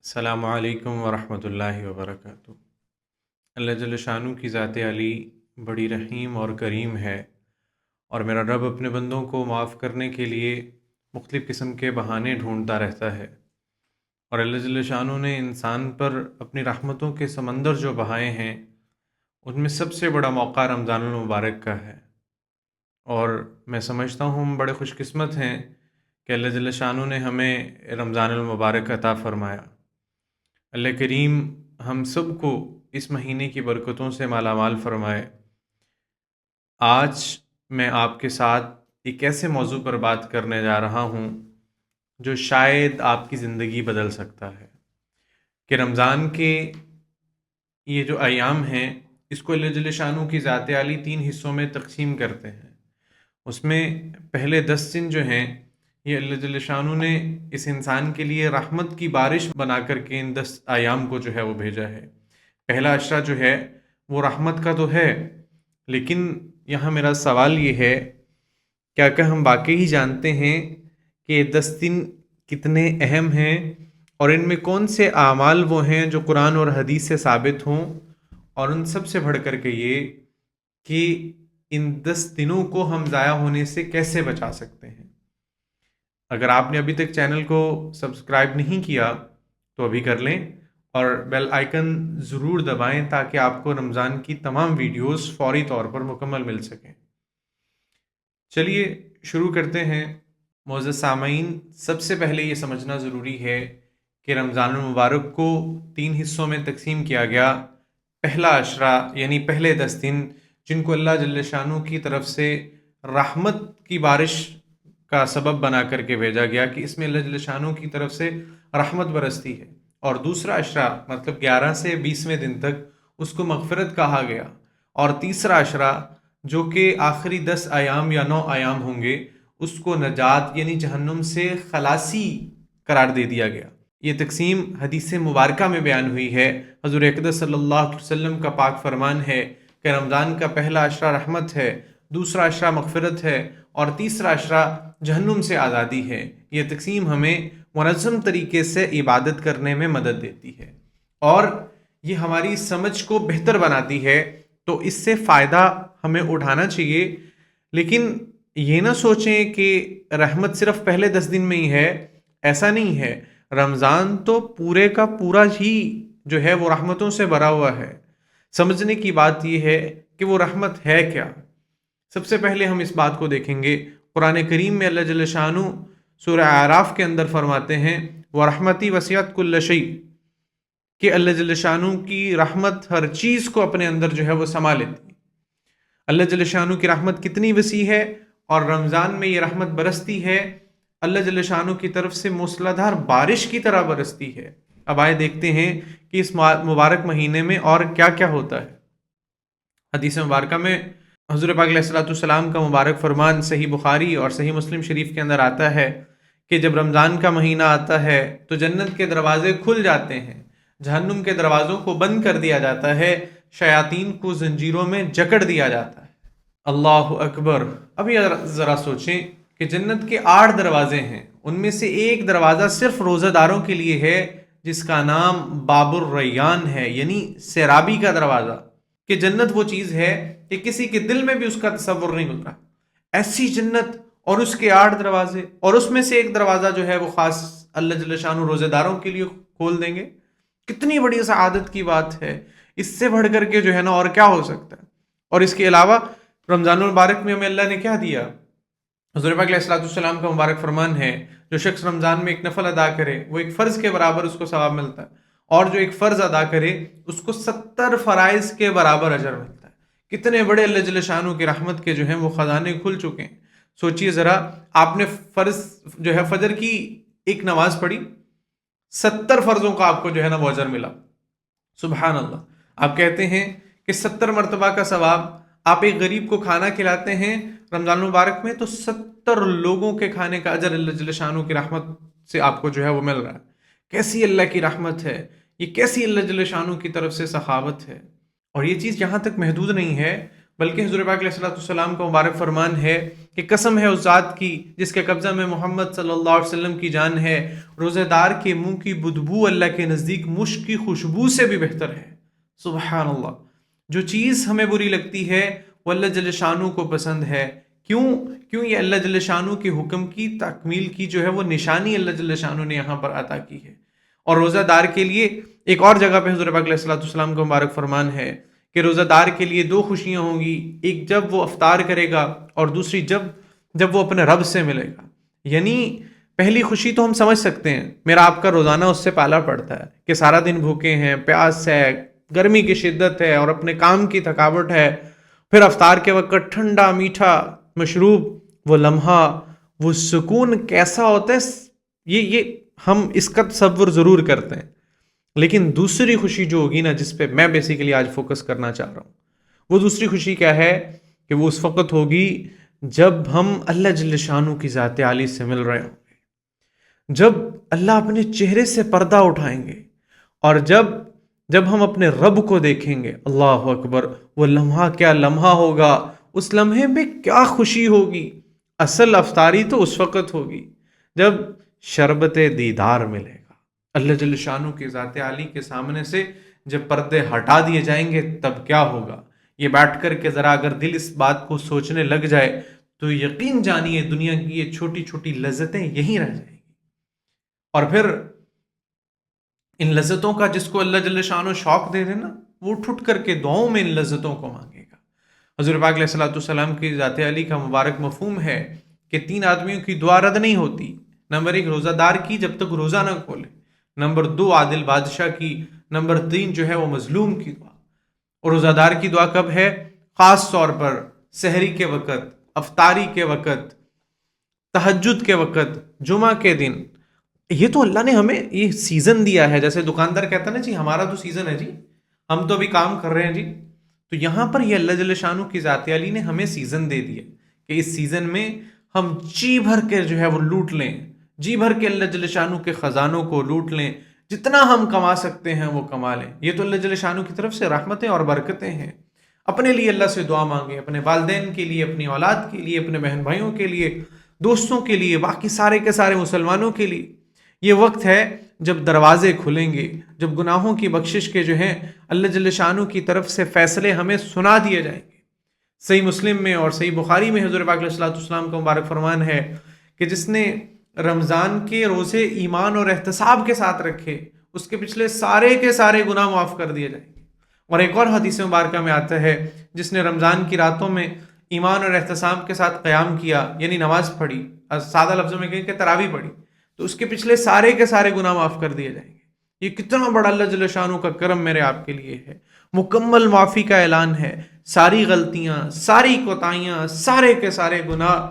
السلام علیکم ورحمۃ اللہ وبرکاتہ۔ اللہ جل شانہ کی ذات علی بڑی رحیم اور کریم ہے، اور میرا رب اپنے بندوں کو معاف کرنے کے لیے مختلف قسم کے بہانے ڈھونڈتا رہتا ہے، اور اللہ جل شانہ نے انسان پر اپنی رحمتوں کے سمندر جو بہائے ہیں ان میں سب سے بڑا موقع رمضان المبارک کا ہے۔ اور میں سمجھتا ہوں ہم بڑے خوش قسمت ہیں کہ اللہ جل شانہ نے ہمیں رمضان المبارک عطا فرمایا۔ اللہ کریم ہم سب کو اس مہینے کی برکتوں سے مالا مال فرمائے۔ آج میں آپ کے ساتھ ایک ایسے موضوع پر بات کرنے جا رہا ہوں جو شاید آپ کی زندگی بدل سکتا ہے، کہ رمضان کے یہ جو ایام ہیں اس کو اللہ جل شانہ کی ذات عالی 3 حصوں میں تقسیم کرتے ہیں۔ اس میں پہلے 10 دن جو ہیں یہ اللہ جل شانہ نے اس انسان کے لیے رحمت کی بارش بنا کر کے ان 10 ایام کو جو ہے وہ بھیجا ہے۔ پہلا عشرہ جو ہے وہ رحمت کا تو ہے، لیکن یہاں میرا سوال یہ ہے، کیا ہم واقعی ہی جانتے ہیں کہ یہ 10 دن کتنے اہم ہیں، اور ان میں کون سے اعمال وہ ہیں جو قرآن اور حدیث سے ثابت ہوں، اور ان سب سے بڑھ کر کے یہ کہ ان 10 دنوں کو ہم ضائع ہونے سے کیسے بچا سکتے ہیں۔ اگر آپ نے ابھی تک چینل کو سبسکرائب نہیں کیا تو ابھی کر لیں، اور بیل آئیکن ضرور دبائیں تاکہ آپ کو رمضان کی تمام ویڈیوز فوری طور پر مکمل مل سکیں۔ چلیے شروع کرتے ہیں۔ معزز سامعین، سب سے پہلے یہ سمجھنا ضروری ہے کہ رمضان المبارک کو 3 حصوں میں تقسیم کیا گیا۔ پہلا عشرہ یعنی پہلے 10 دن جن کو اللہ جل شانہ کی طرف سے رحمت کی بارش کا سبب بنا کر کے بھیجا گیا، کہ اس میں اللہ جل شانہ کی طرف سے رحمت برستی ہے، اور دوسرا عشرہ مطلب 11 سے 20ویں دن تک اس کو مغفرت کہا گیا، اور تیسرا عشرہ جو کہ آخری 10 ایام یا 9 ایام ہوں گے اس کو نجات یعنی جہنم سے خلاصی قرار دے دیا گیا۔ یہ تقسیم حدیث مبارکہ میں بیان ہوئی ہے۔ حضور اقدس صلی اللہ علیہ وسلم کا پاک فرمان ہے کہ رمضان کا پہلا عشرہ رحمت ہے، دوسرا عشرہ مغفرت ہے، اور تیسرا عشرہ جہنم سے آزادی ہے۔ یہ تقسیم ہمیں منظم طریقے سے عبادت کرنے میں مدد دیتی ہے، اور یہ ہماری سمجھ کو بہتر بناتی ہے، تو اس سے فائدہ ہمیں اٹھانا چاہیے۔ لیکن یہ نہ سوچیں کہ رحمت صرف پہلے 10 دن میں ہی ہے، ایسا نہیں ہے۔ رمضان تو پورے کا پورا ہی جو ہے وہ رحمتوں سے بھرا ہوا ہے۔ سمجھنے کی بات یہ ہے کہ وہ رحمت ہے کیا۔ سب سے پہلے ہم اس بات کو دیکھیں گے، قرآن کریم میں اللہ جل شانہ سورہ اعراف کے اندر فرماتے ہیں وَرَحْمَتِي وَسِعَتْ كُلَّ شَيْءٍ، کہ اللہ جل شانہ کی رحمت ہر چیز کو اپنے اندر جو ہے وہ سما لیتی ہے۔ اللہ جل شانہ کی رحمت کتنی وسیع ہے، اور رمضان میں یہ رحمت برستی ہے، اللہ جل شانہ کی طرف سے موسلادھار بارش کی طرح برستی ہے۔ اب آئے دیکھتے ہیں کہ اس مبارک مہینے میں اور کیا کیا ہوتا ہے۔ حدیث مبارکہ میں حضور پاک علیہ الصلوۃ والسلام کا مبارک فرمان صحیح بخاری اور صحیح مسلم شریف کے اندر آتا ہے کہ جب رمضان کا مہینہ آتا ہے تو جنت کے دروازے کھل جاتے ہیں، جہنم کے دروازوں کو بند کر دیا جاتا ہے، شیاطین کو زنجیروں میں جکڑ دیا جاتا ہے۔ اللہ اکبر۔ اب یہ ذرا سوچیں کہ جنت کے 8 دروازے ہیں، ان میں سے ایک دروازہ صرف روزہ داروں کے لیے ہے جس کا نام باب الریان ہے، یعنی سیرابی کا دروازہ، کہ جنت وہ چیز ہے کہ کسی کے دل میں بھی اس کا تصور نہیں ہوتا۔ ایسی جنت اور اس کے 8 دروازے، اور اس میں سے ایک دروازہ جو ہے وہ خاص اللہ جل شانہ روزہ داروں کے لیے کھول دیں گے۔ کتنی بڑی سعادت کی بات ہے، اس سے بڑھ کر کے جو ہے نا اور کیا ہو سکتا ہے۔ اور اس کے علاوہ رمضان المبارک میں ہمیں اللہ نے کیا دیا؟ حضور پاک علیہ الصلوۃ والسلام کا مبارک فرمان ہے جو شخص رمضان میں ایک نفل ادا کرے وہ ایک فرض کے برابر اس کو ثواب ملتا ہے، اور جو ایک فرض ادا کرے اس کو 70 فرائض کے برابر اجر ملتا ہے۔ کتنے بڑے اللہ جل شانہ کی رحمت کے جو ہیں وہ خزانے کھل چکے ہیں۔ سوچئے ذرا، آپ نے فرض جو ہے فجر کی ایک نماز پڑھی، 70 فرضوں کا آپ کو جو ہے نا وہ اجر ملا۔ سبحان اللہ۔ آپ کہتے ہیں کہ 70 مرتبہ کا ثواب، آپ ایک غریب کو کھانا کھلاتے ہیں رمضان المبارک میں تو 70 لوگوں کے کھانے کا اجر اللہ جل شانہ کی رحمت سے آپ کو جو ہے وہ مل رہا ہے۔ کیسی اللہ کی رحمت ہے، یہ کیسی اللہ جل شانہ کی طرف سے سخاوت ہے۔ اور یہ چیز یہاں تک محدود نہیں ہے، بلکہ حضور پاک علیہ السلام کا مبارک فرمان ہے کہ قسم ہے اس ذات کی جس کے قبضہ میں محمد صلی اللہ علیہ وسلم کی جان ہے، روزہ دار کے منہ کی بدبو اللہ کے نزدیک مشک کی خوشبو سے بھی بہتر ہے۔ سبحان اللہ۔ جو چیز ہمیں بری لگتی ہے وہ اللہ جل شانہ کو پسند ہے۔ کیوں یہ اللہ جل شانہ کے حکم کی تکمیل کی جو ہے وہ نشانی اللہ جل شانہ نے یہاں پر عطا کی ہے۔ اور روزہ دار کے لیے ایک اور جگہ پہ حضور پاک علیہ السلام کا مبارک فرمان ہے کہ روزہ دار کے لیے دو خوشیاں ہوں گی، ایک جب وہ افطار کرے گا اور دوسری جب وہ اپنے رب سے ملے گا۔ یعنی پہلی خوشی تو ہم سمجھ سکتے ہیں، میرا آپ کا روزانہ اس سے پالا پڑتا ہے کہ سارا دن بھوکے ہیں، پیاس ہے، گرمی کی شدت ہے اور اپنے کام کی تھکاوٹ ہے، پھر افطار کے وقت ٹھنڈا میٹھا مشروب، وہ لمحہ، وہ سکون کیسا ہوتا ہے، یہ ہم اس کا تصور ضرور کرتے ہیں۔ لیکن دوسری خوشی جو ہوگی نا، جس پہ میں بیسیکلی آج فوکس کرنا چاہ رہا ہوں، وہ دوسری خوشی کیا ہے کہ وہ اس وقت ہوگی جب ہم اللہ جل شانہ کی ذات عالی سے مل رہے ہوں گے، جب اللہ اپنے چہرے سے پردہ اٹھائیں گے اور جب ہم اپنے رب کو دیکھیں گے۔ اللہ اکبر، وہ لمحہ کیا لمحہ ہوگا، اس لمحے میں کیا خوشی ہوگی۔ اصل افطاری تو اس وقت ہوگی جب شربت دیدار ملے گا اللہ جل شانہ کی ذات عالی کے سامنے سے، جب پردے ہٹا دیے جائیں گے تب کیا ہوگا۔ یہ بیٹھ کر کے ذرا اگر دل اس بات کو سوچنے لگ جائے تو یقین جانیے دنیا کی یہ چھوٹی چھوٹی لذتیں یہیں رہ جائیں گی، اور پھر ان لذتوں کا جس کو اللہ جل شانہ شوق دے دے نا، وہ اٹھ اٹھ کر کے دعاؤں میں ان لذتوں کو مانگے گا۔ حضور پاک علیہ السلام کی ذات علی کا مبارک مفہوم ہے کہ 3 آدمیوں کی دعا رد نہیں ہوتی۔ نمبر 1 روزہ دار کی جب تک روزہ نہ کھولے، نمبر 2 عادل بادشاہ کی، نمبر 3 جو ہے وہ مظلوم کی دعا۔ اور روزہ دار کی دعا کب ہے؟ خاص طور پر سحری کے وقت، افطاری کے وقت، تہجد کے وقت، جمعہ کے دن۔ یہ تو اللہ نے ہمیں یہ سیزن دیا ہے، جیسے دکاندار کہتا ہے نا جی ہمارا تو سیزن ہے جی، ہم تو ابھی کام کر رہے ہیں جی، تو یہاں پر یہ اللہ جل شانہ کی ذات علی نے ہمیں سیزن دے دیا کہ اس سیزن میں ہم جی بھر کے جو ہے وہ لوٹ لیں، جی بھر کے اللہ جل شانہ کے خزانوں کو لوٹ لیں، جتنا ہم کما سکتے ہیں وہ کما لیں۔ یہ تو اللہ جل شانہ کی طرف سے رحمتیں اور برکتیں ہیں۔ اپنے لیے اللہ سے دعا مانگیں، اپنے والدین کے لیے، اپنی اولاد کے لیے، اپنے بہن بھائیوں کے لیے، دوستوں کے لیے، باقی سارے کے سارے مسلمانوں کے لیے۔ یہ وقت ہے جب دروازے کھلیں گے، جب گناہوں کی بخشش کے جو ہیں اللہ جل شانہ کی طرف سے فیصلے ہمیں سنا دیے جائیں گے۔ صحیح مسلم میں اور صحیح بخاری میں حضور پاک علیہ السلام کا مبارک فرمان ہے کہ جس نے رمضان کے روزے ایمان اور احتساب کے ساتھ رکھے، اس کے پچھلے سارے کے سارے گناہ معاف کر دیے جائیں گے۔ اور ایک اور حدیث مبارکہ میں آتا ہے جس نے رمضان کی راتوں میں ایمان اور احتساب کے ساتھ قیام کیا، یعنی نماز پڑھی، سادہ لفظوں میں کہیں کہ تراویح پڑھی، تو اس کے پچھلے سارے کے سارے گناہ معاف کر دیے جائیں گے۔ یہ کتنا بڑا اللہ جل شانہ کا کرم میرے آپ کے لیے ہے۔ مکمل معافی کا اعلان ہے، ساری غلطیاں، ساری کوتاہیاں، سارے کے سارے گناہ،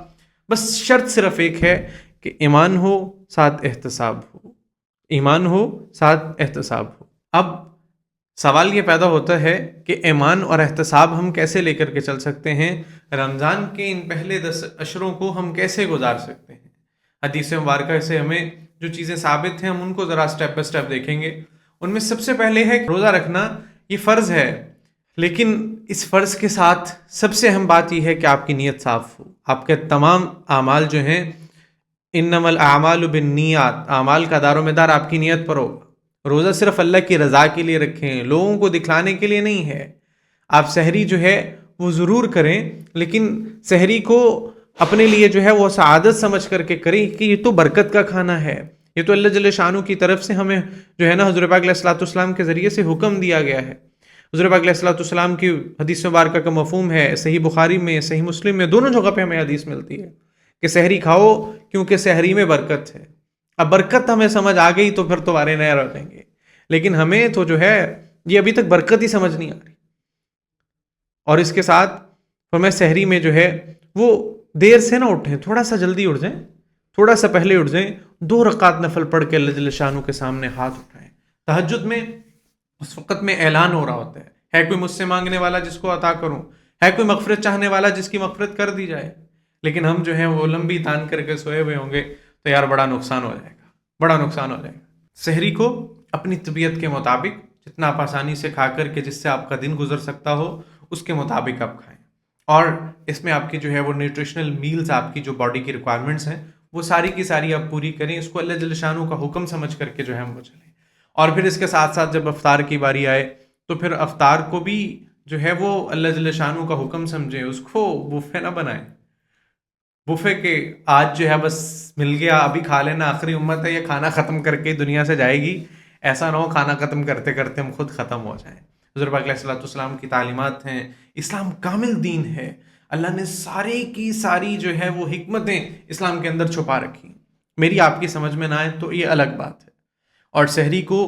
بس شرط صرف ایک ہے کہ ایمان ہو ساتھ احتساب ہو، ایمان ہو ساتھ احتساب ہو۔ اب سوال یہ پیدا ہوتا ہے کہ ایمان اور احتساب ہم کیسے لے کر کے چل سکتے ہیں؟ رمضان کے ان پہلے 10 عشروں کو ہم کیسے گزار سکتے ہیں؟ حدیث مبارکہ سے ہمیں جو چیزیں ثابت ہیں ہم ان کو ذرا سٹیپ بائی سٹیپ دیکھیں گے۔ ان میں سب سے پہلے ہے روزہ رکھنا، یہ فرض ہے، لیکن اس فرض کے ساتھ سب سے اہم بات یہ ہے کہ آپ کی نیت صاف ہو، آپ کے تمام اعمال جو ہیں انما الاعمال بالنیات، اعمال کا دار و مدار آپ کی نیت پر ہوگا۔ روزہ صرف اللہ کی رضا کے لیے رکھیں، لوگوں کو دکھلانے کے لیے نہیں ہے۔ آپ سحری جو ہے وہ ضرور کریں، لیکن سحری کو اپنے لیے جو ہے وہ سعادت سمجھ کر کے کریں کہ یہ تو برکت کا کھانا ہے، یہ تو اللہ جل شانہ کی طرف سے ہمیں جو ہے نا حضور پاک علیہ السلام کے ذریعے سے حکم دیا گیا ہے۔ حضور پاک علیہ السلام کی حدیث مبارکہ کا مفہوم ہے، صحیح بخاری میں، صحیح مسلم میں، دونوں جگہ پہ ہمیں حدیث ملتی ہے کہ سحری کھاؤ کیونکہ سحری میں برکت ہے۔ اب برکت ہمیں سمجھ آ گئی تو پھر تو بارے نئے رکھیں گے، لیکن ہمیں تو جو ہے یہ ابھی تک برکت ہی سمجھ نہیں آ رہی۔ اور اس کے ساتھ ہمیں سحری میں جو ہے وہ دیر سے نہ اٹھیں، تھوڑا سا جلدی اٹھ جائیں، تھوڑا سا پہلے اٹھ جائیں، 2 رکعت نفل پڑھ کے اللہ جل شانہ کے سامنے ہاتھ اٹھائیں۔ تہجد میں اس وقت میں اعلان ہو رہا ہوتا ہے کوئی مجھ سے مانگنے والا جس کو عطا کروں، ہے کوئی مغفرت چاہنے والا جس کی مغفرت کر دی جائے، لیکن ہم جو ہیں وہ لمبی تان کر کے سوئے ہوئے ہوں گے تو یار بڑا نقصان ہو جائے گا، بڑا نقصان ہو جائے گا۔ سحری کو اپنی طبیعت کے مطابق جتنا آپ آسانی سے کھا کر کے جس سے آپ کا دن گزر سکتا ہو اس کے مطابق آپ کھائیں۔ اور اس میں آپ کی جو ہے وہ نیوٹریشنل میلز، آپ کی جو باڈی کی ریکوائرمنٹس ہیں وہ ساری کی ساری آپ پوری کریں. اس کو اللہ جل شانہ کا حکم سمجھ کر کے جو ہے وہ چلیں. اور پھر اس کے ساتھ ساتھ جب افطار کی باری آئے تو پھر افطار کو بھی جو ہے وہ اللہ جل شانہ کا حکم سمجھیں، اس کو بوفے نہ بنائیں. بوفے کے آج جو ہے بس مل گیا ابھی کھا لینا، آخری امت ہے یہ کھانا ختم کر کے دنیا سے جائے گی. ایسا نہ ہو کھانا ختم کرتے کرتے ہم خود ختم ہو جائیں. حضور پاک علیہ الصلوۃ والسلام کی تعلیمات ہیں، اسلام کامل دین ہے. اللہ نے ساری کی ساری جو ہے وہ حکمتیں اسلام کے اندر چھپا رکھی. میری آپ کی سمجھ میں نہ آئے تو یہ الگ بات ہے. اور سحری کو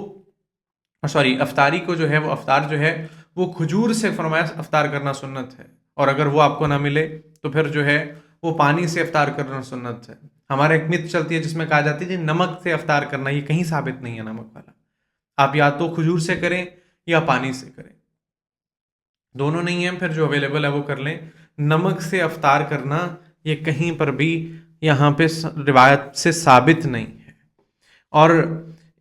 افطاری کو جو ہے وہ افطار جو ہے وہ کھجور سے فرمایا افطار کرنا سنت ہے. اور اگر وہ آپ کو نہ ملے تو پھر جو ہے وہ پانی سے افطار کرنا سنت ہے. ہمارے ایک مت چلتی ہے جس میں کہا جاتی ہے کہ نمک سے افطار کرنا، یہ کہیں ثابت نہیں ہے نمک والا. آپ یا تو کھجور سے کریں یا پانی سے کریں، دونوں نہیں ہیں پھر جو اویلیبل ہے وہ کر لیں. نمک سے افطار کرنا یہ کہیں پر بھی یہاں پہ روایت سے ثابت نہیں ہے. اور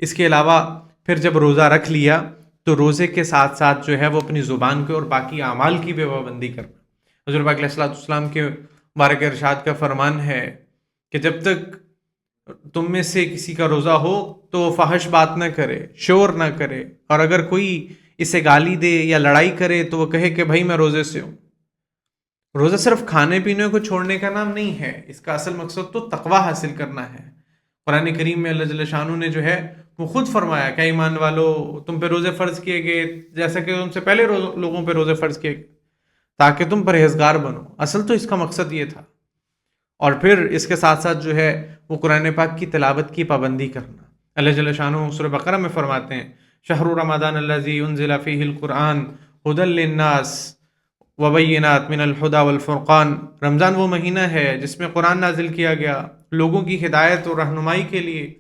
اس کے علاوہ پھر جب روزہ رکھ لیا تو روزے کے ساتھ ساتھ جو ہے وہ اپنی زبان کے اور باقی اعمال کی بھی پابندی کرنا. حضور پاک علیہ الصلوۃ والسلام کے مبارک ارشاد کا فرمان ہے کہ جب تک تم میں سے کسی کا روزہ ہو تو وہ فحش بات نہ کرے، شور نہ کرے، اور اگر کوئی اسے گالی دے یا لڑائی کرے تو وہ کہے کہ بھائی میں روزے سے ہوں. روزہ صرف کھانے پینے کو چھوڑنے کا نام نہیں ہے، اس کا اصل مقصد تو تقوی حاصل کرنا ہے. قرآن کریم میں اللہ جل شانہ نے جو ہے وہ خود فرمایا کہ ایمان والو تم پہ روزے فرض کیے گئے جیسا کہ تم سے پہلے لوگوں پہ روزے فرض کیے گئے تاکہ تم پرہیزگار بنو. اصل تو اس کا مقصد یہ تھا. اور پھر اس کے ساتھ ساتھ جو ہے وہ قرآن پاک کی تلاوت کی پابندی کرنا. اللہ جل شانہ سورہ بقرہ میں فرماتے ہیں شہر رمضان الذی انزل فیہ القرآن ھدی للناس وبینات من الہدی والفرقان. رمضان وہ مہینہ ہے جس میں قرآن نازل کیا گیا لوگوں کی ہدایت اور رہنمائی کے لیے،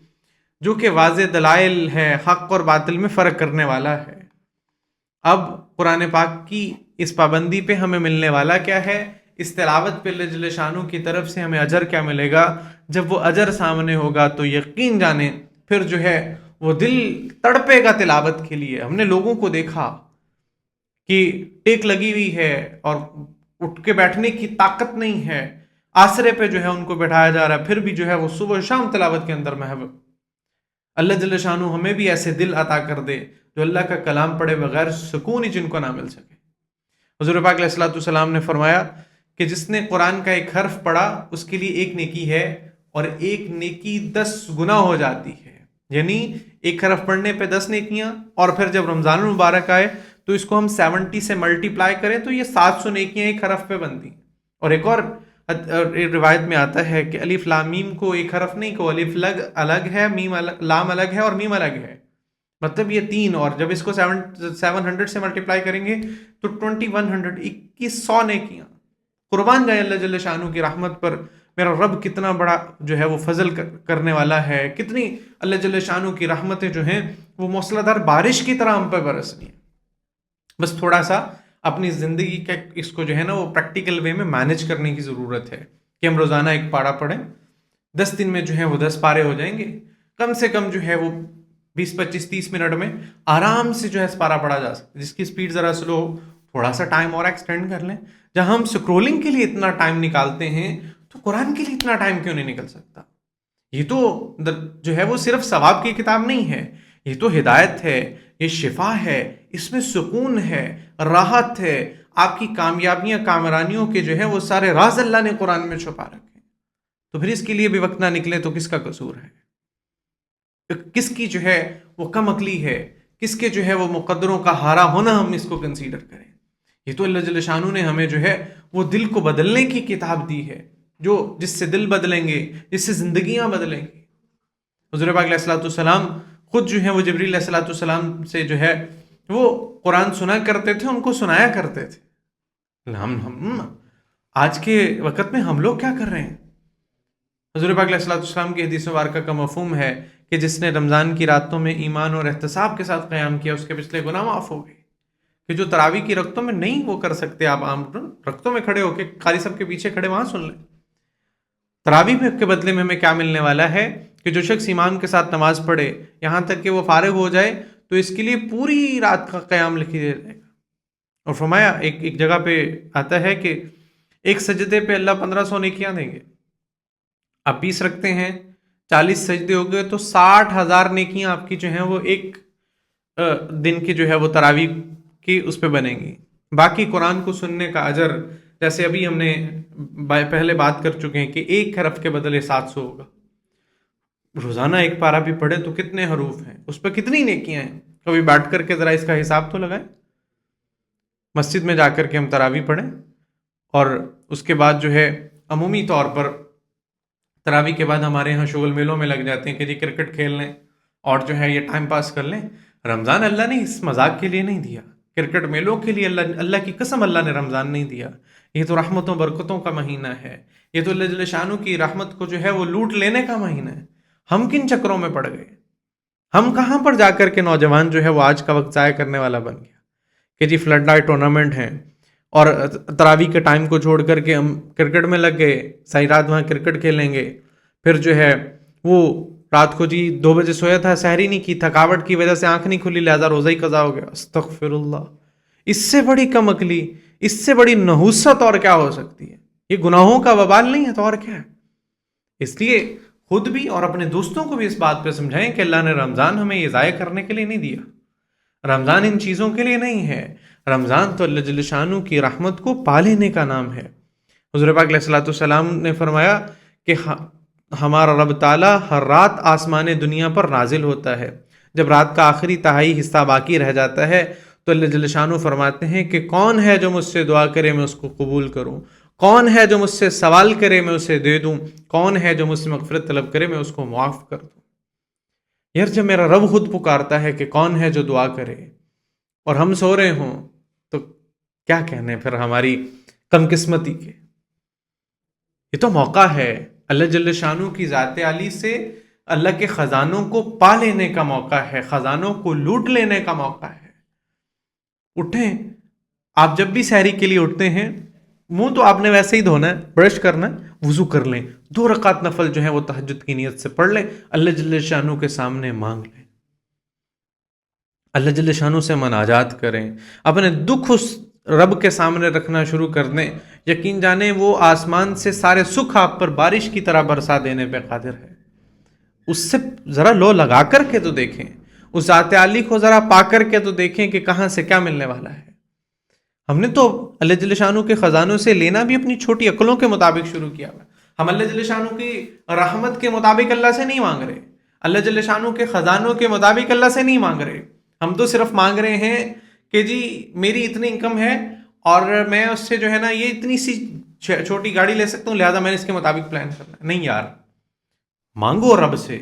جو کہ واضح دلائل ہے، حق اور باطل میں فرق کرنے والا ہے. اب قرآن پاک کی اس پابندی پہ ہمیں ملنے والا کیا ہے؟ اس تلاوت پہ اللہ جل شانہ کی طرف سے ہمیں اجر کیا ملے گا؟ جب وہ اجر سامنے ہوگا تو یقین جانیں پھر جو ہے وہ دل تڑپے گا تلاوت کے لیے. ہم نے لوگوں کو دیکھا کہ ٹیک لگی ہوئی ہے اور اٹھ کے بیٹھنے کی طاقت نہیں ہے، آسرے پہ جو ہے ان کو بٹھایا جا رہا ہے، پھر بھی جو ہے وہ صبح و شام تلاوت کے اندر محو. اللہ جل شانہ ہمیں بھی ایسے دل عطا کر دے جو اللہ کا کلام پڑھے بغیر سکون ہی جن کو نہ مل سکے. حضور پاک علیہ الصلوۃ والسلام نے فرمایا کہ جس نے قرآن کا ایک حرف پڑھا اس کے لیے ایک نیکی ہے اور ایک نیکی 10 گنا ہو جاتی ہے. یعنی ایک حرف پڑھنے پہ 10 نیکیاں، اور پھر جب رمضان المبارک آئے تو اس کو ہم 70 سے ملٹی پلائی کریں تو یہ 700 نیکیاں ایک حرف پہ بنتی. اور ایک اور روایت میں آتا ہے کہ الف لام میم کو ایک حرف نہیں کو الف الگ ہے، میم لام الگ ہے اور میم الگ ہے، مطلب یہ 3. اور جب اس کو 700 سے ملٹیپلائی کریں گے تو 2100 2100 نیکیاں. قربان جائے اللہ جل شانہ کی رحمت پر. میرا رب کتنا بڑا جو ہے وہ فضل کرنے والا ہے، کتنی اللہ جل شانہ کی رحمتیں جو ہیں وہ موسلادھار بارش کی طرح ہم پہ برس رہی ہیں. بس تھوڑا سا اپنی زندگی کا اس کو جو ہے نا وہ پریکٹیکل وے میں مینج کرنے کی ضرورت ہے کہ ہم روزانہ ایک پارا پڑھیں. 10 دن میں جو ہے وہ 10 پارے ہو جائیں گے. کم سے کم جو ہے وہ 20-25-30 منٹ میں آرام سے جو ہے پارا پڑھا جا سکتا ہے. جس کی سپیڈ ذرا سلو ہو تھوڑا سا ٹائم اور ایکسٹینڈ کر لیں. جہاں ہم سکرولنگ کے لیے اتنا ٹائم نکالتے ہیں تو قرآن کے لیے اتنا ٹائم کیوں نہیں نکل سکتا؟ یہ تو جو ہے وہ صرف ثواب کی کتاب نہیں ہے، یہ تو ہدایت ہے، یہ شفا ہے، اس میں سکون ہے، راحت ہے. آپ کی کامیابیاں کامرانیوں کے جو ہے وہ سارے راز اللہ نے قرآن میں چھپا رکھے. تو پھر اس کے لیے بھی وقت نہ نکلے تو کس کا قصور ہے؟ کس کی جو ہے وہ کم عقلی ہے؟ کس کے جو ہے وہ مقدروں کا ہارا ہونا ہم اس کو کنسیڈر کریں؟ یہ تو اللہ جل شانہ نے ہمیں جو ہے وہ دل کو بدلنے کی کتاب دی ہے، جو جس سے دل بدلیں گے، جس سے زندگیاں بدلیں گی. حضور پاک علیہ الصلوۃ والسلام خود جو ہے وہ جبریل علیہ الصلوۃ والسلام سے جو ہے وہ قرآن سنا کرتے تھے، ان کو سنایا کرتے تھے. ہم آج کے وقت میں ہم لوگ کیا کر رہے ہیں؟ حضور پاک علیہ الصلوۃ والسلام کی حدیث مبارکہ کا مفہوم ہے کہ جس نے رمضان کی راتوں میں ایمان اور احتساب کے ساتھ قیام کیا اس کے پچھلے گناہ معاف ہو گئے. کہ جو تراویح کی رکعتوں میں نہیں وہ کر سکتے، آپ عام رکعتوں میں کھڑے ہو کے قاری صاحب کے پیچھے کھڑے وہاں سن لیں. تراویح میں کے بدلے میں ہمیں کیا ملنے والا ہے کہ جو شخص امام کے ساتھ نماز پڑھے یہاں تک کہ وہ فارغ ہو جائے تو اس کے لیے پوری رات کا قیام لکھی دے جائے گا. اور فرمایا ایک جگہ پہ آتا ہے کہ ایک سجدے پہ اللہ 1500 نیکیاں دیں گے. آپ 20 رکھتے ہیں، 40 سجدے ہو گئے تو 60,000 نیکیاں آپ کی جو ہیں وہ ایک دن کی جو ہے وہ تراویح کی اس پہ بنیں گی. باقی قرآن کو سننے کا اجر، جیسے ابھی ہم نے پہلے بات کر چکے ہیں کہ ایک حرف کے بدلے 700 ہوگا. روزانہ ایک پارہ بھی پڑھے تو کتنے حروف ہیں، اس پہ کتنی نیکیاں ہیں. کبھی بیٹھ کر کے ذرا اس کا حساب تو لگائیں. مسجد میں جا کر کے ہم تراویح پڑھیں، اور اس کے بعد جو ہے عمومی طور پر تراویح کے بعد ہمارے ہاں شغل میلوں میں لگ جاتے ہیں کہ جی کرکٹ کھیل لیں اور جو ہے یہ ٹائم پاس کر لیں. رمضان اللہ نے اس مذاق کے لیے نہیں دیا، کرکٹ میلوں کے لیے اللہ کی قسم اللہ نے رمضان نہیں دیا. یہ تو رحمتوں برکتوں کا مہینہ ہے، یہ تو اللہ جل شانہ کی رحمت کو جو ہے وہ لوٹ لینے کا مہینہ ہے. ہم کن چکروں میں پڑ گئے؟ ہم کہاں پر جا کر کے نوجوان جو ہے وہ آج کا وقت ضائع کرنے والا بن گیا کہ جی فلڈ لائٹ ٹورنامنٹ ہیں اور تراویح کے ٹائم کو چھوڑ کر کے ہم کرکٹ میں لگ گئے، ساری رات وہاں کرکٹ کھیلیں گے. پھر جو ہے وہ رات کو جی 2 بجے سویا تھا، سحری نہیں کی، تھکاوٹ کی وجہ سے آنکھ نہیں کھلی، لہذا روزہ ہی قضا ہو گیا. استغفر اللہ. اس سے بڑی کم عقلی، اس سے بڑی نحوست اور کیا ہو سکتی ہے؟ یہ گناہوں کا وبال نہیں ہے تو اور کیا ہے؟ اس لیے خود بھی اور اپنے دوستوں کو بھی اس بات پہ سمجھائیں کہ اللہ نے رمضان ہمیں یہ ضائع کرنے کے لیے نہیں دیا. رمضان ان چیزوں کے لیے نہیں ہے. رمضان تو اللہ جل شانہ کی رحمت کو پا لینے کا نام ہے. حضور پاک علیہ الصلوۃ والسلام نے فرمایا کہ ہمارا رب تعالیٰ ہر رات آسمان دنیا پر نازل ہوتا ہے. جب رات کا آخری تہائی حصہ باقی رہ جاتا ہے تو اللہ جل شانہ فرماتے ہیں کہ کون ہے جو مجھ سے دعا کرے میں اس کو قبول کروں، کون ہے جو مجھ سے سوال کرے میں اسے دے دوں، کون ہے جو مجھ سے مغفرت طلب کرے میں اس کو معاف کر دوں. یار جب میرا رب خود پکارتا ہے کہ کون ہے جو دعا کرے اور ہم سو رہے ہوں تو کیا کہنے پھر ہماری کم قسمتی کے. یہ تو موقع ہے اللہ جل شانہ کی ذات عالی سے اللہ کے خزانوں کو پا لینے کا موقع ہے، خزانوں کو لوٹ لینے کا موقع ہے. اٹھیں. آپ جب بھی سحری کے لیے اٹھتے ہیں، منہ تو آپ نے ویسے ہی دھونا ہے، برش کرنا ہے، وضو کر لیں، 2 رکعت نفل جو ہے وہ تہجد کی نیت سے پڑھ لیں، اللہ جل شانہ کے سامنے مانگ لیں، اللہ جل شانہ سے مناجات کریں، اپنے دکھ اس رب کے سامنے رکھنا شروع کر دیں. یقین جانیں وہ آسمان سے سارے سکھ آپ پر بارش کی طرح برسا دینے پہ قادر ہے. اس سے ذرا لو لگا کر کے تو دیکھیں، اس ذات عالی کو ذرا پا کر کے تو دیکھیں کہ کہاں سے کیا ملنے والا ہے. ہم نے تو اللہ جل شانہ کے خزانوں سے لینا بھی اپنی چھوٹی عقلوں کے مطابق شروع کیا ہوا. ہم اللہ جل شانہ کی رحمت کے مطابق اللہ سے نہیں مانگ رہے، اللہ جل شانہ کے خزانوں کے مطابق اللہ سے نہیں مانگ رہے. ہم تو صرف مانگ رہے ہیں کہ جی میری اتنی انکم ہے اور میں اس سے جو ہے نا یہ اتنی سی چھوٹی گاڑی لے سکتا ہوں، لہذا میں نے اس کے مطابق پلان کرنا ہے. نہیں یار، مانگو رب سے،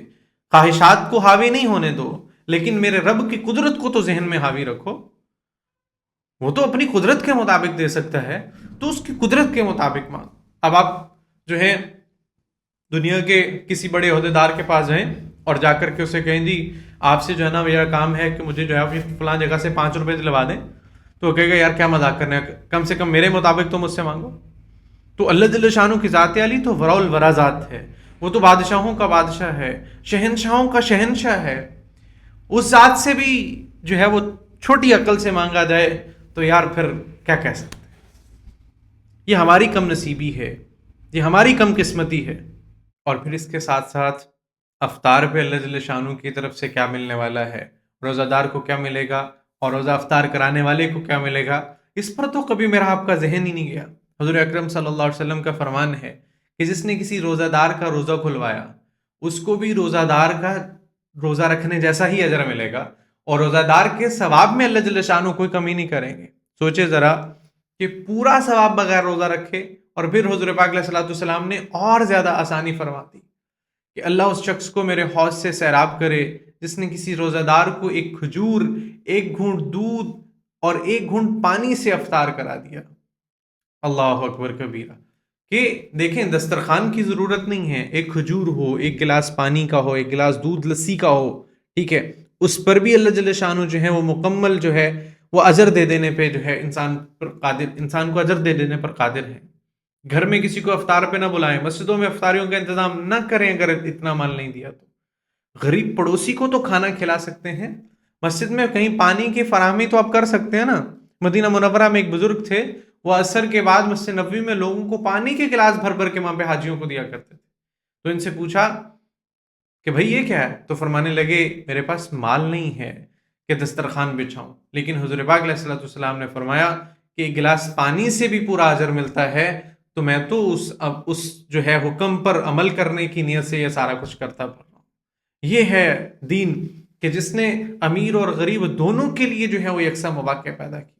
خواہشات کو حاوی نہیں ہونے دو، لیکن میرے رب کی قدرت کو تو ذہن میں حاوی رکھو. وہ تو اپنی قدرت کے مطابق دے سکتا ہے، تو اس کی قدرت کے مطابق مانگ. اب آپ جو ہے دنیا کے کسی بڑے عہدیدار کے پاس جائیں اور جا کر کے اسے کہیں جی آپ سے جو ہے نا میرا کام ہے کہ مجھے جو ہے آپ فلاں جگہ سے 5 روپے دلوا دیں، تو وہ کہے گا یار کیا مذاق کرنا ہے، کم سے کم میرے مطابق تو مجھ سے مانگو. تو اللہ جل شانہ کی ذات عالی تو ورا الورا ذات ہے، وہ تو بادشاہوں کا بادشاہ ہے، شہنشاہوں کا شہنشاہ ہے. اس ذات سے بھی جو ہے وہ چھوٹی عقل سے مانگا جائے تو یار پھر کیا کہہ سکتے ہیں. یہ ہماری کم نصیبی ہے، یہ ہماری کم قسمتی ہے. اور پھر اس کے ساتھ ساتھ افطار پہ اللہ جل شانہ کی طرف سے کیا ملنے والا ہے، روزہ دار کو کیا ملے گا اور روزہ افطار کرانے والے کو کیا ملے گا، اس پر تو کبھی میرا آپ کا ذہن ہی نہیں گیا. حضور اکرم صلی اللہ علیہ وسلم کا فرمان ہے کہ جس نے کسی روزہ دار کا روزہ کھلوایا اس کو بھی روزہ دار کا روزہ رکھنے جیسا ہی اجر ملے گا، اور روزہ دار کے ثواب میں اللہ جل شانہ کوئی کمی نہیں کریں گے. سوچے ذرا کہ پورا ثواب بغیر روزہ رکھے، اور پھر حضور پاک علیہ الصلوۃ والسلام نے اور زیادہ آسانی فرما دی کہ اللہ اس شخص کو میرے حوض سے سیراب کرے جس نے کسی روزہ دار کو ایک کھجور، ایک گھونٹ دودھ اور ایک گھونٹ پانی سے افطار کرا دیا. اللہ اکبر کبیرہ. کہ دیکھیں دسترخوان کی ضرورت نہیں ہے، ایک کھجور ہو، ایک گلاس پانی کا ہو، ایک گلاس دودھ لسی کا ہو، ٹھیک ہے، اس پر بھی اللہ جل شانہ جو ہے وہ مکمل جو ہے وہ اجر دے دینے پہ جو ہے انسان پر قادر، انسان کو اجر دے دینے پر قادر ہے. گھر میں کسی کو افطار پہ نہ بلائیں، مسجدوں میں افطاریوں کا انتظام نہ کریں اگر اتنا مال نہیں دیا تو. غریب پڑوسی کو تو کھانا کھلا سکتے ہیں، مسجد میں کہیں پانی کی فراہمی تو آپ کر سکتے ہیں نا. مدینہ منورہ میں ایک بزرگ تھے، وہ عصر کے بعد مسجد نبوی میں لوگوں کو پانی کے گلاس بھر بھر کے وہاں پہ حاجیوں کو دیا کرتے تھے. تو ان سے پوچھا کہ بھئی یہ کیا ہے؟ تو فرمانے لگے میرے پاس مال نہیں ہے کہ دسترخوان بچھاؤں، لیکن حضور پاک علیہ الصلوۃ والسلام نے فرمایا کہ ایک گلاس پانی سے بھی پورا اجر ملتا ہے، تو میں تو اس جو ہے حکم پر عمل کرنے کی نیت سے یہ سارا کچھ کرتا پھر رہا ہوں. یہ ہے دین کہ جس نے امیر اور غریب دونوں کے لیے جو ہے وہ یکساں مواقع پیدا کیے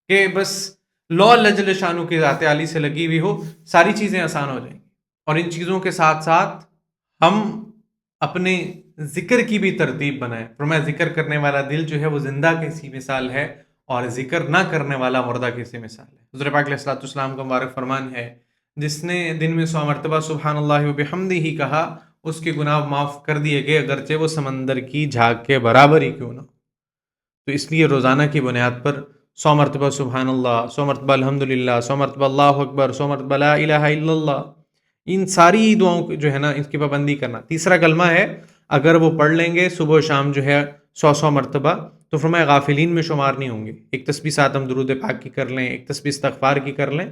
کہ بس لو اللہ جل شانہ کی ذات عالی سے لگی ہوئی ہو، ساری چیزیں آسان ہو جائیں گی. اور ان چیزوں کے ساتھ ساتھ ہم اپنے ذکر کی بھی ترتیب بنائیں. فرمایا ذکر کرنے والا دل جو ہے وہ زندہ کیسی مثال ہے اور ذکر نہ کرنے والا مردہ کیسی مثال ہے. حضور پاک علیہ الصلوۃ والسلام کا مبارک فرمان ہے جس نے دن میں 100 مرتبہ سبحان اللہ و بحمدہ ہی کہا اس کے گناہ معاف کر دیے گئے اگرچہ وہ سمندر کی جھاگ کے برابر ہی کیوں نہ. تو اس لیے روزانہ کی بنیاد پر 100 مرتبہ سبحان اللہ، 100 مرتبہ الحمدللہ، 100 مرتبہ اللہ اکبر، 100 مرتبہ لا الہ الا اللہ، ان ساری دعاؤں کو جو ہے نا اس کی پابندی کرنا. تیسرا کلمہ ہے اگر وہ پڑھ لیں گے صبح و شام جو ہے 100 مرتبہ تو فرمایا غافلین میں شمار نہیں ہوں گے. ایک تسبیح ساتھ ہم درود پاک کی کر لیں، ایک تسبیح استغفار کی کر لیں،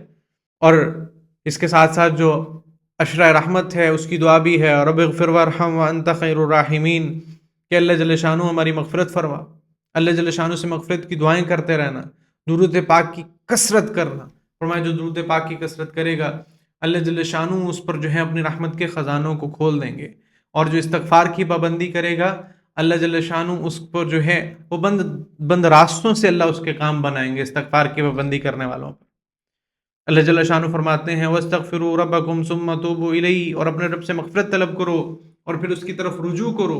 اور اس کے ساتھ ساتھ جو عشرہ رحمت ہے اس کی دعا بھی ہے رب اغفر وارحم وانت خیر الراحمین کہ اللہ جل شانہ ہماری مغفرت فرما. اللہ جل شانہ سے مغفرت کی دعائیں کرتے رہنا، درود پاک کی کثرت کرنا. فرمایا جو درود پاک کی کثرت کرے گا اللہ جل شانہ اس پر جو ہے اپنی رحمت کے خزانوں کو کھول دیں گے، اور جو استغفار کی پابندی کرے گا اللہ جل شانہ اس پر جو ہے وہ بند راستوں سے اللہ اس کے کام بنائیں گے استغفار کی پابندی کرنے والوں پر. اللہ جل شانہ فرماتے ہیں وَاسْتَغْفِرُوا رَبَّكُمْ ثُمَّ تُوبُوا إِلَيْهِ، اور اپنے رب سے مغفرت طلب کرو اور پھر اس کی طرف رجوع کرو.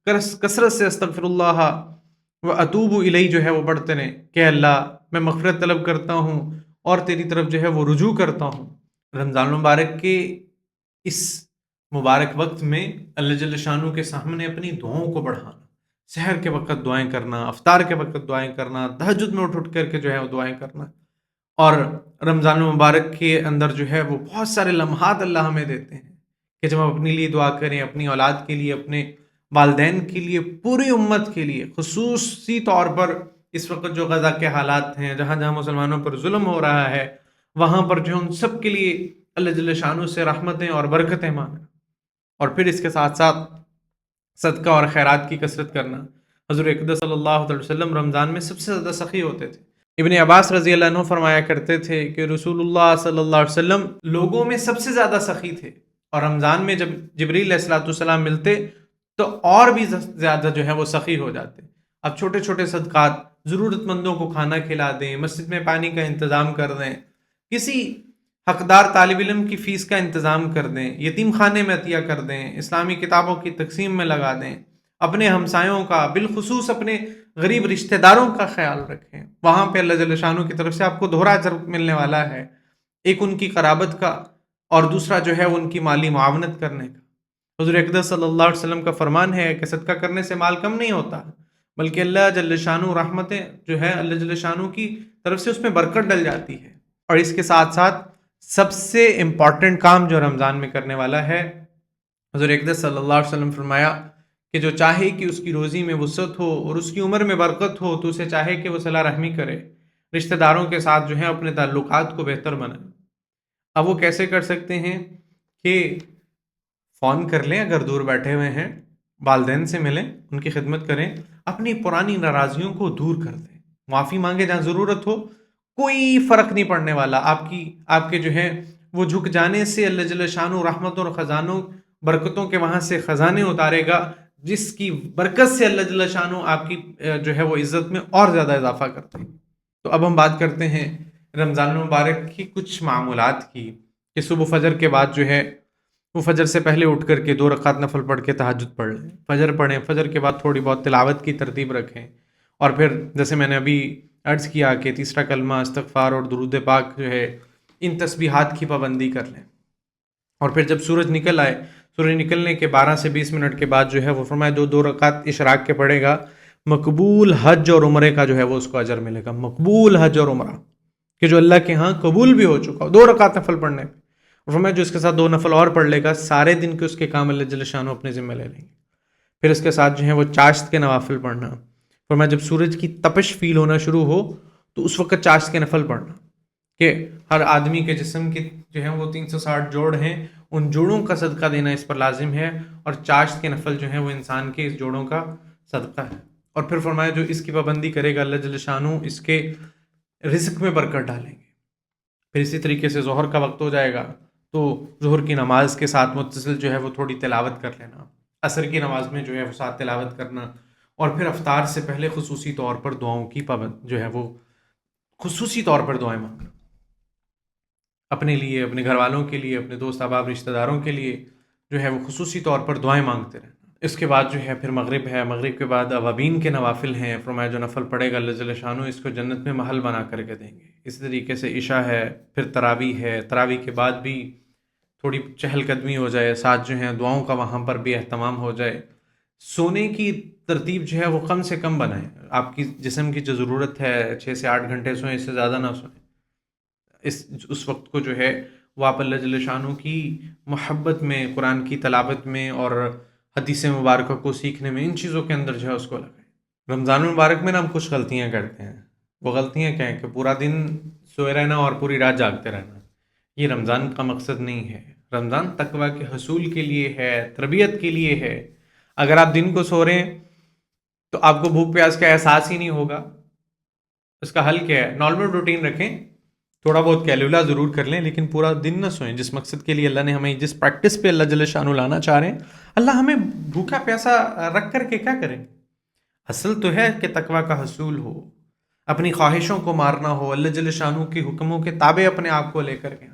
کثرت سے استغفر اللہ وَأَتُوبُ إِلَيْهِ جو ہے وہ پڑھتے رہیں کہ اللہ میں مغفرت طلب کرتا ہوں اور تیری طرف جو ہے وہ رجوع کرتا ہوں. رمضان المبارک کے اس مبارک وقت میں اللہ جل شانہ کے سامنے اپنی دعاؤں کو بڑھانا، سحر کے وقت دعائیں کرنا، افطار کے وقت دعائیں کرنا، تہجد میں اٹھ کر کے جو ہے وہ دعائیں کرنا. اور رمضان المبارک کے اندر جو ہے وہ بہت سارے لمحات اللہ ہمیں دیتے ہیں کہ جب ہم اپنے لیے دعا کریں، اپنی اولاد کے لیے، اپنے والدین کے لیے، پوری امت کے لیے. خصوصی طور پر اس وقت جو غزہ کے حالات ہیں، جہاں جہاں مسلمانوں پر ظلم ہو رہا ہے، وہاں پر جو ان سب کے لیے اللہ جل شانہ سے رحمتیں اور برکتیں مانگنا. اور پھر اس کے ساتھ ساتھ صدقہ اور خیرات کی کثرت کرنا. حضور اقدس صلی اللہ علیہ وسلم رمضان میں سب سے زیادہ سخی ہوتے تھے. ابن عباس رضی اللہ عنہ فرمایا کرتے تھے کہ رسول اللہ صلی اللہ علیہ وسلم لوگوں میں سب سے زیادہ سخی تھے، اور رمضان میں جب جبریل علیہ الصلوۃ والسلام ملتے تو اور بھی زیادہ جو ہے وہ سخی ہو جاتے. اب چھوٹے چھوٹے صدقات، ضرورت مندوں کو کھانا کھلا دیں، مسجد میں پانی کا انتظام کر دیں، کسی حقدار طالب علم کی فیس کا انتظام کر دیں، یتیم خانے میں عطیہ کر دیں، اسلامی کتابوں کی تقسیم میں لگا دیں، اپنے ہمسایوں کا بالخصوص اپنے غریب رشتہ داروں کا خیال رکھیں. وہاں پہ اللہ جل شانہ کی طرف سے آپ کو دوہرا اجر ملنے والا ہے، ایک ان کی قرابت کا اور دوسرا جو ہے ان کی مالی معاونت کرنے کا. حضور اقدس صلی اللہ علیہ وسلم کا فرمان ہے کہ صدقہ کرنے سے مال کم نہیں ہوتا، بلکہ اللہ جل شانہ رحمتیں جو ہے اللہ جل شانہ کی طرف سے اس میں برکت ڈل جاتی ہے. اور اس کے ساتھ ساتھ سب سے امپورٹنٹ کام جو رمضان میں کرنے والا ہے، حضور اقدس صلی اللہ علیہ وسلم فرمایا کہ جو چاہے کہ اس کی روزی میں وسعت ہو اور اس کی عمر میں برکت ہو تو اسے چاہے کہ وہ صلہ رحمی کرے، رشتہ داروں کے ساتھ جو ہے اپنے تعلقات کو بہتر بنائے. اب وہ کیسے کر سکتے ہیں کہ فون کر لیں اگر دور بیٹھے ہوئے ہیں، والدین سے ملیں، ان کی خدمت کریں، اپنی پرانی ناراضیوں کو دور کر دیں، معافی مانگے جہاں ضرورت ہو. کوئی فرق نہیں پڑنے والا، آپ کے جو ہے وہ جھک جانے سے اللہ جل شانہ رحمتوں اور خزانوں برکتوں کے وہاں سے خزانے اتارے گا، جس کی برکت سے اللہ جل شانہ آپ کی جو ہے وہ عزت میں اور زیادہ اضافہ کرتے ہیں. تو اب ہم بات کرتے ہیں رمضان المبارک کی کچھ معمولات کی کہ صبح فجر کے بعد جو ہے وہ فجر سے پہلے اٹھ کر کے 2 رکعت نفل پڑھ کے تہجد پڑھ لیں، فجر پڑھیں، فجر کے بعد تھوڑی بہت تلاوت کی ترتیب رکھیں، اور پھر جیسے میں نے ابھی عرض کیا کہ تیسرا کلمہ، استغفار اور درود پاک جو ہے ان تسبیحات کی پابندی کر لیں. اور پھر جب سورج نکل آئے، سورج نکلنے کے 12 سے 20 منٹ کے بعد جو ہے وہ فرمایا جو 2 رکعت اشراق کے پڑھے گا مقبول حج اور عمرے کا جو ہے وہ اس کو اجر ملے گا. مقبول حج اور عمرہ کہ جو اللہ کے ہاں قبول بھی ہو چکا ہو 2 رکعت نفل پڑھنے پہ. اور فرمایا جو اس کے ساتھ 2 نفل اور پڑھ لے گا سارے دن کے اس کے کام اللہ جل شانہ اپنے ذمہ لے لیں گے. پھر اس کے ساتھ جو ہے وہ چاشت کے نوافل پڑھنا. فرمایا جب سورج کی تپش فیل ہونا شروع ہو تو اس وقت چاشت کے نفل پڑھنا کہ ہر آدمی کے جسم کے جو ہیں وہ 360 جوڑ ہیں، ان جوڑوں کا صدقہ دینا اس پر لازم ہے، اور چاشت کے نفل جو ہیں وہ انسان کے اس جوڑوں کا صدقہ ہے۔ اور پھر فرمایا جو اس کی پابندی کرے گا اللہ جل شانہ اس کے رزق میں برکت ڈالیں گے۔ پھر اسی طریقے سے ظہر کا وقت ہو جائے گا تو ظہر کی نماز کے ساتھ متصل جو ہے وہ تھوڑی تلاوت کر لینا، عصر کی نماز میں جو ہے وہ ساتھ تلاوت کرنا، اور پھر افطار سے پہلے خصوصی طور پر دعاؤں کی پابند جو ہے وہ خصوصی طور پر دعائیں مانگنا، اپنے لیے، اپنے گھر والوں کے لیے، اپنے دوست احباب رشتہ داروں کے لیے جو ہے وہ خصوصی طور پر دعائیں مانگتے رہنا۔ اس کے بعد جو ہے پھر مغرب ہے، مغرب کے بعد اوابین کے نوافل ہیں، فرمایا جو نفل پڑے گا اللہ جل شانہ اس کو جنت میں محل بنا کر کے دیں گے۔ اسی طریقے سے عشاء ہے، پھر تراویح ہے، تراویح کے بعد بھی تھوڑی چہل قدمی ہو جائے، ساتھ جو ہے دعاؤں کا وہاں پر بھی اہتمام ہو جائے۔ سونے کی ترتیب جو ہے وہ کم سے کم بنائیں، آپ کی جسم کی جو ضرورت ہے 6 سے 8 گھنٹے سوئیں، اس سے زیادہ نہ سوئیں۔ اس وقت کو جو ہے وہ آپ اللہ جل شانہ کی محبت میں، قرآن کی تلاوت میں اور حدیث مبارکہ کو سیکھنے میں، ان چیزوں کے اندر جو ہے اس کو لگائیں۔ رمضان المبارک میں نا ہم کچھ غلطیاں کرتے ہیں، وہ غلطیاں کیا ہیں کہ پورا دن سوئے رہنا اور پوری رات جاگتے رہنا۔ یہ رمضان کا مقصد نہیں ہے، رمضان تقویٰ کے حصول کے لیے ہے، تربیت کے لیے ہے۔ اگر آپ دن کو سو رہے ہیں تو آپ کو بھوک پیاس کا احساس ہی نہیں ہوگا۔ اس کا حل کیا ہے؟ نارمل روٹین رکھیں، تھوڑا بہت کیلولا ضرور کر لیں، لیکن پورا دن نہ سوئیں۔ جس مقصد کے لیے اللہ نے ہمیں، جس پریکٹس پہ اللہ جل شانہ لانا چاہ رہے ہیں، اللہ ہمیں بھوکا پیاسا رکھ کر کے کیا کریں؟ اصل تو ہے کہ تقویٰ کا حصول ہو، اپنی خواہشوں کو مارنا ہو، اللہ جل شانہ کے حکموں کے تابع اپنے آپ کو لے کر کے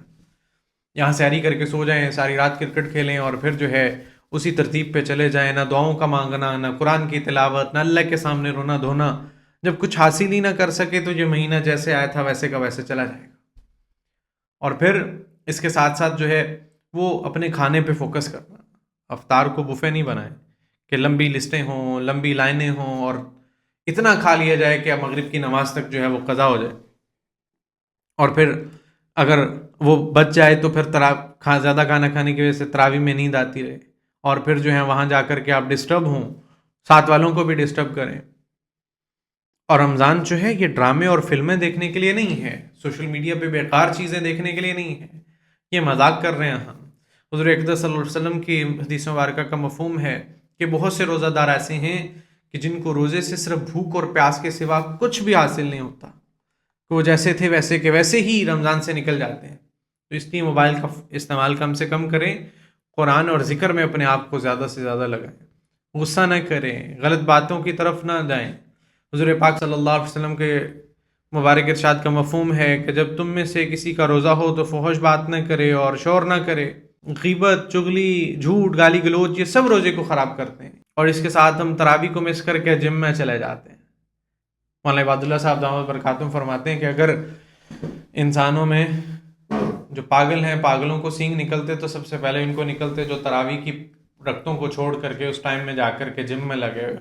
یہاں سحری کر کے سو جائیں، ساری رات کرکٹ کھیلیں، اور پھر جو ہے اسی ترتیب پہ چلے جائیں، نہ دعاؤں کا مانگنا، نہ قرآن کی تلاوت، نہ اللہ کے سامنے رونا دھونا۔ جب کچھ حاصل ہی نہ کر سکے تو یہ مہینہ جیسے آیا تھا ویسے کا ویسے چلا جائے گا۔ اور پھر اس کے ساتھ ساتھ جو ہے وہ اپنے کھانے پہ فوکس کرنا، افطار کو بفے نہیں بنائیں کہ لمبی لسٹیں ہوں، لمبی لائنیں ہوں، اور اتنا کھا لیا جائے کہ مغرب کی نماز تک جو ہے وہ قضا ہو جائے، اور پھر اگر وہ بچ جائے تو پھر زیادہ کھانا کھانے کی وجہ سے تراویح میں نیند آتی رہے، اور پھر جو ہے وہاں جا کر کے آپ ڈسٹرب ہوں، ساتھ والوں کو بھی ڈسٹرب کریں۔ اور رمضان جو ہے یہ ڈرامے اور فلمیں دیکھنے کے لیے نہیں ہے، سوشل میڈیا پہ بیکار چیزیں دیکھنے کے لیے نہیں ہے، یہ مذاق کر رہے ہیں ہم۔ حضور اقدس صلی اللہ علیہ وسلم کی حدیث مبارکہ کا مفہوم ہے کہ بہت سے روزہ دار ایسے ہیں کہ جن کو روزے سے صرف بھوک اور پیاس کے سوا کچھ بھی حاصل نہیں ہوتا، کہ وہ جیسے تھے ویسے کے ویسے ہی رمضان سے نکل جاتے ہیں۔ تو اس لیے موبائل کا استعمال کم سے کم کریں، قرآن اور ذکر میں اپنے آپ کو زیادہ سے زیادہ لگائیں، غصہ نہ کریں، غلط باتوں کی طرف نہ جائیں۔ حضور پاک صلی اللہ علیہ وسلم کے مبارک ارشاد کا مفہوم ہے کہ جب تم میں سے کسی کا روزہ ہو تو فحش بات نہ کرے اور شور نہ کرے، غیبت، چغلی، جھوٹ، گالی گلوچ، یہ سب روزے کو خراب کرتے ہیں۔ اور اس کے ساتھ ہم تراویح کو مس کر کے جم میں چلے جاتے ہیں۔ مولانا عباد اللہ صاحب دامت برکاتہم فرماتے ہیں کہ اگر انسانوں میں جو پاگل ہیں، پاگلوں کو سینگ نکلتے تو سب سے پہلے ان کو نکلتے جو تراویح کی رکعتوں کو چھوڑ کر کے اس ٹائم میں جا کر کے جم میں لگے ہوئے،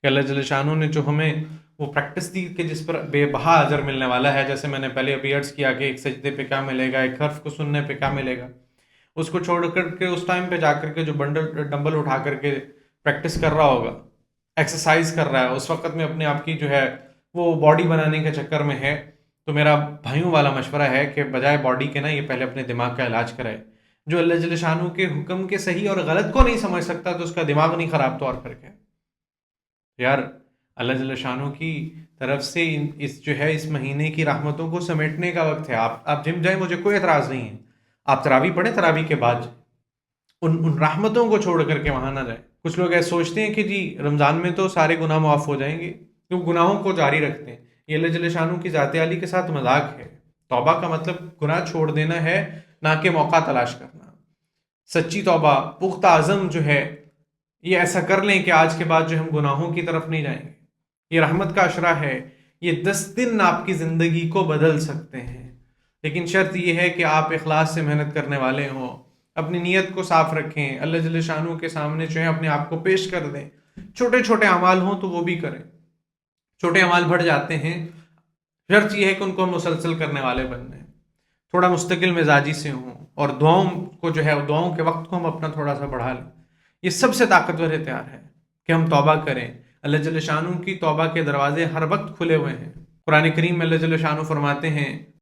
کہ اللہ جل شانہ نے جو ہمیں وہ پریکٹس دی کہ جس پر بے بہا اجر ملنے والا ہے، جیسے میں نے پہلے ابھی عرض کیا کہ ایک سجدے پہ کیا ملے گا، ایک حرف کو سننے پہ کیا ملے گا، اس کو چھوڑ کر کے اس ٹائم پہ جا کر کے جو ڈمبل اٹھا کر کے پریکٹس کر رہا ہوگا، ایکسرسائز کر رہا ہے، اس وقت میں اپنے آپ کی جو ہے وہ باڈی بنانے کے چکر میں ہے، تو میرا بھائیوں والا مشورہ ہے کہ بجائے باڈی کے نا یہ پہلے اپنے دماغ کا علاج کرائے۔ جو اللہ جل شانہ کے حکم کے صحیح اور غلط کو نہیں سمجھ سکتا تو اس کا دماغ نہیں خراب تو اور پھر کیا یار۔ اللہ جل شانہ کی طرف سے اس جو ہے اس مہینے کی رحمتوں کو سمیٹنے کا وقت ہے۔ آپ جم جائیں، مجھے کوئی اعتراض نہیں ہے، آپ تراویح پڑھیں، تراویح کے بعد ان رحمتوں کو چھوڑ کر کے وہاں نہ جائیں۔ کچھ لوگ ایسے سوچتے ہیں کہ جی رمضان میں تو سارے گناہ معاف ہو جائیں گے، تو گناہوں کو جاری رکھتے ہیں۔ یہ اللہ جل شانہ کی ذات عالی کے ساتھ مذاق ہے۔ توبہ کا مطلب گناہ چھوڑ دینا ہے، نہ کہ موقع تلاش کرنا۔ سچی توبہ، پختہ عزم جو ہے، یہ ایسا کر لیں کہ آج کے بعد جو ہم گناہوں کی طرف نہیں جائیں گے۔ یہ رحمت کا عشرہ ہے، یہ 10 دن آپ کی زندگی کو بدل سکتے ہیں، لیکن شرط یہ ہے کہ آپ اخلاص سے محنت کرنے والے ہوں، اپنی نیت کو صاف رکھیں، اللہ جل شانہ کے سامنے جو ہے اپنے آپ کو پیش کر دیں۔ چھوٹے چھوٹے اعمال ہوں تو وہ بھی کریں، چھوٹے اعمال بڑھ جاتے ہیں، شرط یہ ہے کہ ان کو مسلسل کرنے والے بننے، تھوڑا مستقل مزاجی سے ہوں، اور دعاؤں کو جو ہے دعاؤں کے وقت کو ہم اپنا تھوڑا سا بڑھا لیں۔ یہ سب سے طاقتور اختیار ہے کہ ہم توبہ کریں۔ اللہ جل شانہ کی توبہ کے دروازے ہر وقت کھلے ہوئے ہیں۔ قرآن کریم میں اللہ جل شانہ فرماتے ہیں